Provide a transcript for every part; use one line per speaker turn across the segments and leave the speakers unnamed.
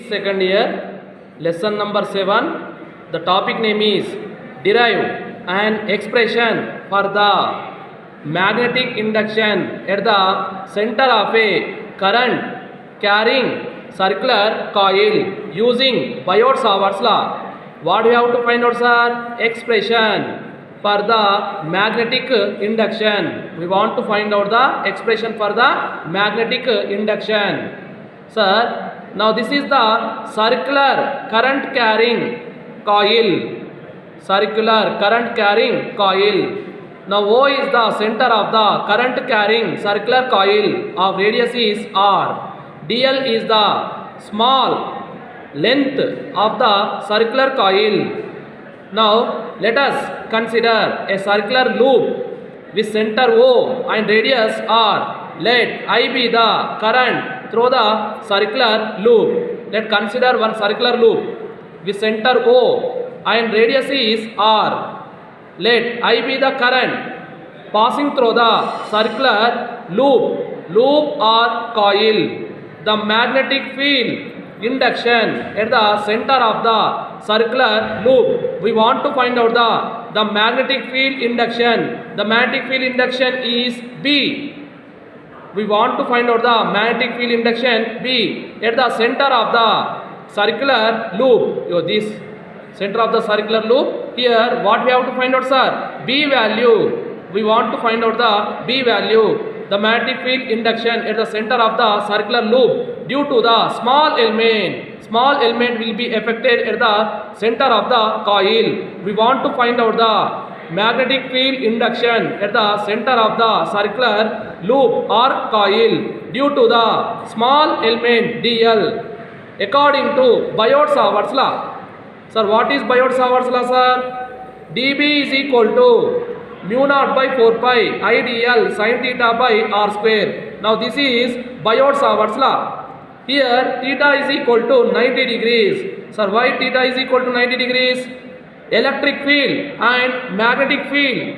second year, lesson number 7. The topic name is derive an expression for the magnetic induction at the center of a current carrying circular coil using Biot-Savart's law. What we have to find out, sir? Expression for the magnetic induction. We want to find out the expression for the magnetic induction. Sir, now this is the circular current carrying coil. Circular current carrying coil. Now O is the center of the current carrying circular coil of radius is R. dl is the small length of the circular coil. Now let us consider a circular loop with center O and radius R. Let I be the current through the circular loop. Let consider one circular loop with center O and radius is R. Let I be the current passing through the circular loop or coil. The magnetic field induction at the center of the circular loop. We want to find out the magnetic field induction. The magnetic field induction is B. We want to find out the magnetic field induction B at the center of the circular loop. This center of the circular loop. Here what we have to find out, sir? B value. We want to find out the B value. The magnetic field induction at the center of the circular loop due to the small element. Small element will be affected at the center of the coil. We want to find out the magnetic field induction at the center of the circular loop or coil due to the small element dl according to Biot-Savart's law. Sir, what is Biot-Savart's law, sir? dB is equal to mu naught by 4 pi I dl sin theta by r square. Now this is Biot-Savart's law. Here theta is equal to 90 degrees. Sir, why theta is equal to 90 degrees? Electric field and magnetic field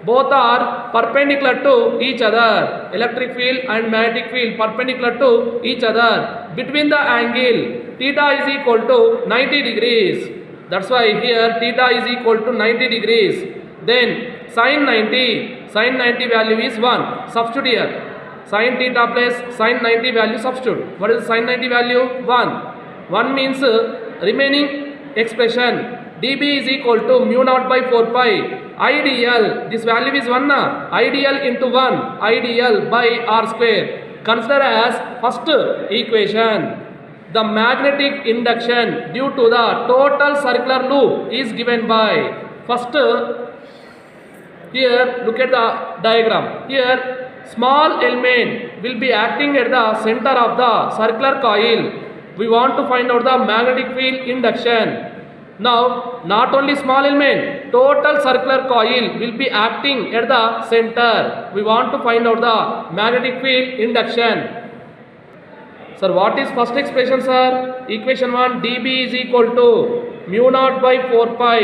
both are perpendicular to each other. Electric field and magnetic field perpendicular to each other. Between the angle theta is equal to 90 degrees. That's why here theta is equal to 90 degrees. Then sin 90 value is 1. Substitute here. Sin theta plus sin 90 value substitute. What is sin 90 value? 1. 1 means remaining expression dB is equal to mu naught by 4 pi I dl. This value is 1 na. I dl into 1 I dl by r square. Consider as first equation. The magnetic induction due to the total circular loop is given by first. Here look at the diagram. Here small element will be acting at the center of the circular coil. We want to find out the magnetic field induction. Now not only small element, total circular coil will be acting at the center. We want to find out the magnetic field induction. Sir, what is first expression, sir? Equation 1, dB is equal to mu naught by 4 pi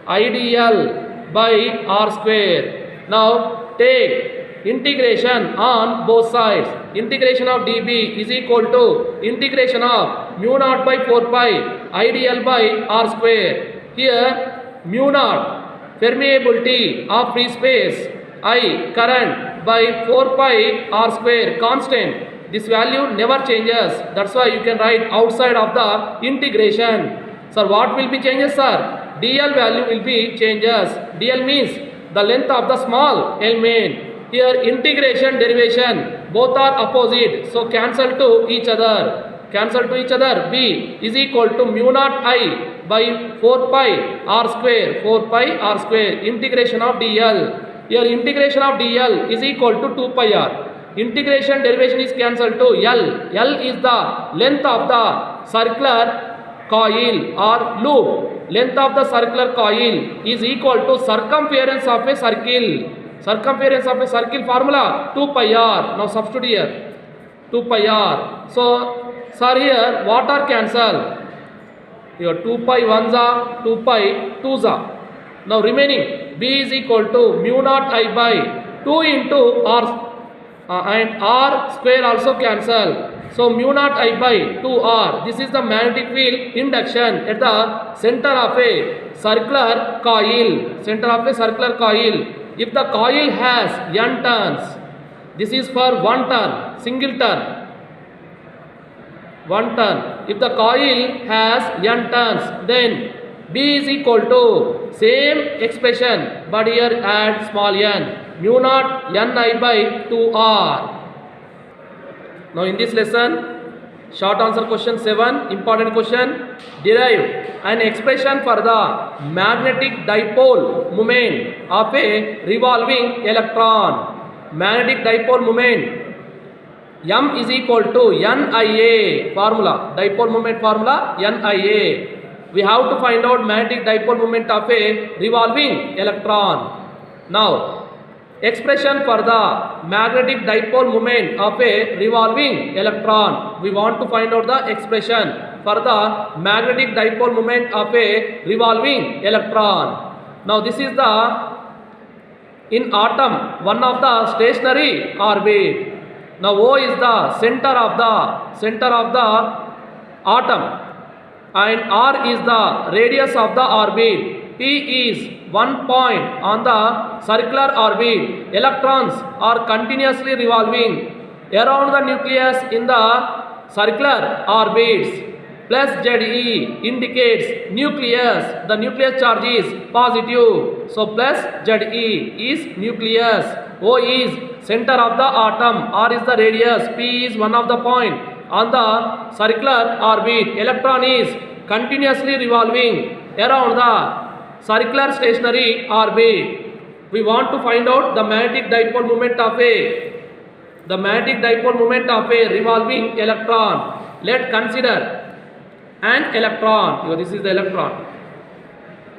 I dl by r square. Now take integration on both sides. Integration of dB is equal to integration of mu naught by 4 pi I dl by r square. Here mu naught permeability of free space I current by 4 pi r square constant. This value never changes. That's why you can write outside of the integration. Sir, what will be changes, sir? dl value will be changes. dl means the length of the small element. Here integration derivation both are opposite, so cancel to each other. Cancel to each other. B is equal to mu naught I by 4 pi r square. 4 pi r square. Integration of dl. Here integration of dl is equal to 2 pi r. Integration derivation is cancelled to L. L is the length of the circular coil or loop. Length of the circular coil is equal to circumference of a circle. Circumference of a circle formula 2 pi r. Now substitute here 2 pi r. So sir, here what are cancelled? Here 2 pi 1s are 2 pi 2s are. Now remaining B is equal to mu naught I by 2 into r and r square also cancel. So mu naught I by 2r. This is the magnetic field induction at the center of a circular coil. Center of a circular coil. If the coil has n turns, this is for one turn, single turn. One turn. If the coil has n turns, then B is equal to same expression, but here add small n. Mu naught n I by 2r. Now in this lesson, short answer question 7, important question. Derive an expression for the magnetic dipole moment of a revolving electron. Magnetic dipole moment M is equal to NIA formula. Dipole moment formula NIA. We have to find out magnetic dipole moment of a revolving electron. Now, expression for the magnetic dipole moment of a revolving electron. We want to find out the expression for the magnetic dipole moment of a revolving electron. Now, this is the in atom one of the stationary orbit. Now O is the center of the atom, and R is the radius of the orbit. P is one point on the circular orbit. Electrons are continuously revolving around the nucleus in the circular orbits. Plus ZE indicates nucleus. The nucleus charge is positive. So plus ZE is nucleus. O is center of the atom. R is the radius. P is one of the point on the circular orbit. Electron is continuously revolving around the circular stationary orbit. We want to find out the magnetic dipole moment of a revolving electron. Let's consider an electron. This is the electron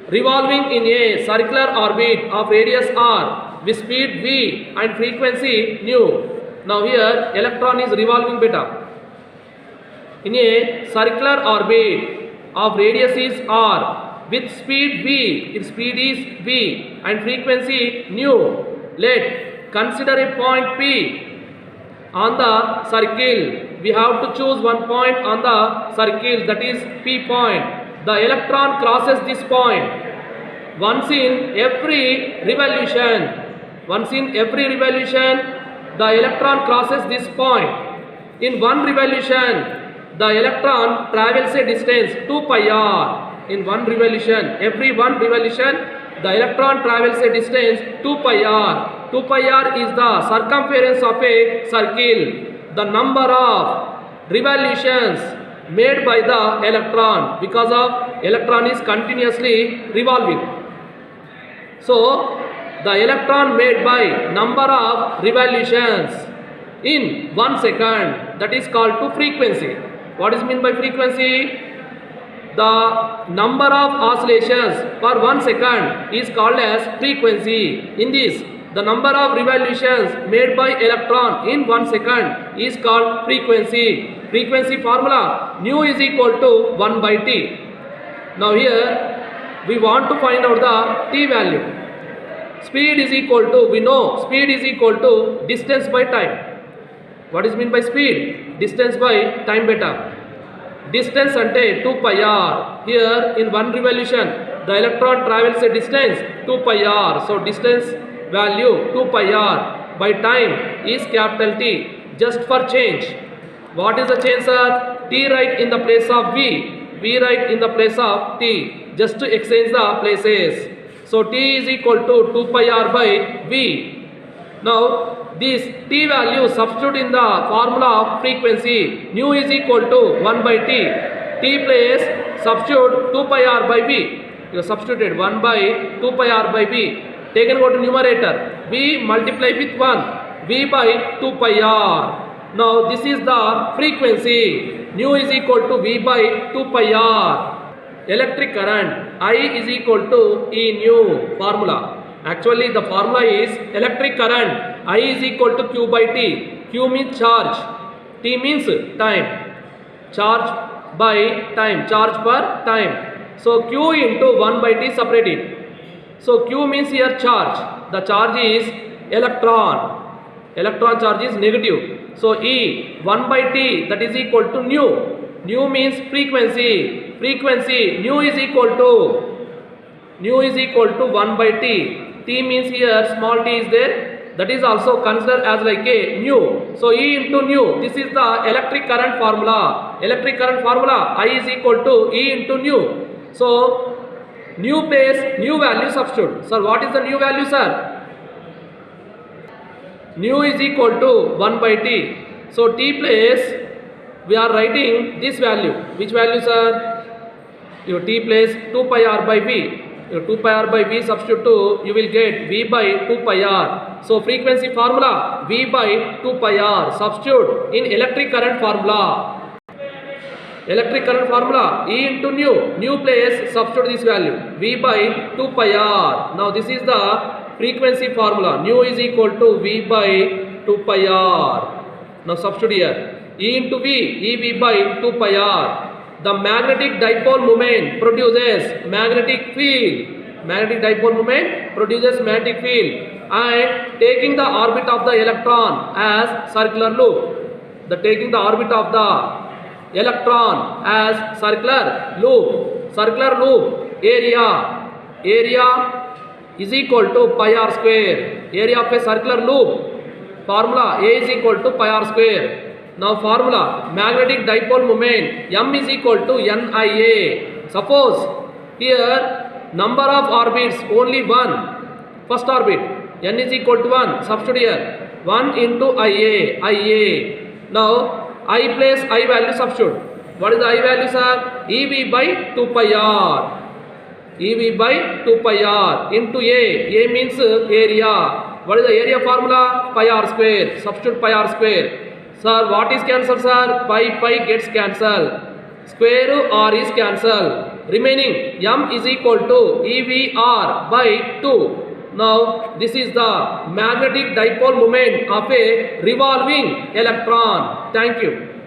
revolving in a circular orbit of radius r with speed v and frequency nu. Now here electron is revolving beta in a circular orbit of radius is r with speed v. Its speed is v and frequency nu. Let consider a point P on the circle. We have to choose one point on the circle, that is P point. The electron crosses this point once in every revolution. Once in every revolution, the electron crosses this point. In one revolution, the electron travels a distance 2 pi r. In one revolution, every one revolution, the electron travels a distance 2 pi r. 2 pi r is the circumference of a circle. The number of revolutions made by the electron, because of electron is continuously revolving. So the electron made by number of revolutions in 1 second, that is called to frequency. What is meant by frequency? The number of oscillations per 1 second is called as frequency. In this, the number of revolutions made by electron in 1 second is called frequency. Frequency formula nu is equal to 1 by T. Now here we want to find out the T value. Speed is equal to, we know speed is equal to distance by time. What is meant by speed? Distance by time beta. Distance ante 2 pi r. Here in one revolution the electron travels a distance 2 pi r. So distance value 2 pi r by time is capital T. Just for change, what is the change, sir? T right in the place of V, V right in the place of T, just to exchange the places. So T is equal to 2 pi r by V. Now this T value substitute in the formula of frequency. Nu is equal to 1 by T. T place substitute 2 pi r by V. You have substituted 1 by 2 pi r by V. Taken go to numerator. V multiply with 1. V by 2 pi r. Now this is the frequency. Nu is equal to V by 2 pi r. Electric current I is equal to E nu formula. Actually the formula is electric current I is equal to Q by T. Q means charge, T means time. Charge by time, charge per time. So Q into 1 by T separated. So Q means here charge. The charge is electron. Electron charge is negative. So E 1 by T, that is equal to nu. Nu means frequency. Frequency nu is equal to 1 by T. T means here small t is there, that is also considered as like a nu. So E into nu, this is the electric current formula. Electric current formula, I is equal to E into nu. So nu place new value substitute. Sir, what is the new value, sir? Nu is equal to 1 by T. So T place we are writing this value. Which value, sir? Your T place 2 pi r by V. Your 2 pi r by V substitute to, you will get V by 2 pi r. So frequency formula V by 2 pi r. Substitute in electric current formula. Electric current formula E into nu. Nu place substitute this value V by 2 pi r. Now this is the frequency formula. Nu is equal to V by 2 pi r. Now substitute here. E into V, EV by 2 pi r. The magnetic dipole moment produces magnetic field. Magnetic dipole moment produces magnetic field, and taking the orbit of the electron as circular loop. The taking the orbit of the electron as circular loop. Circular loop area is equal to pi r square. Area of a circular loop formula A is equal to pi r square. Now formula magnetic dipole moment M is equal to NIA. Suppose here number of orbits only one. First orbit N is equal to 1. Substitute here 1 into IA. Now I place I value substitute. What is the I value, sir? EV by 2 pi r. EV by 2 pi r into A. A means area. What is the area formula? Pi r square. Substitute pi r square. Sir, what is cancelled, sir? Pi gets cancelled. Square r is cancelled. Remaining M is equal to EVR by 2. Now this is the magnetic dipole moment of a revolving electron. Thank you.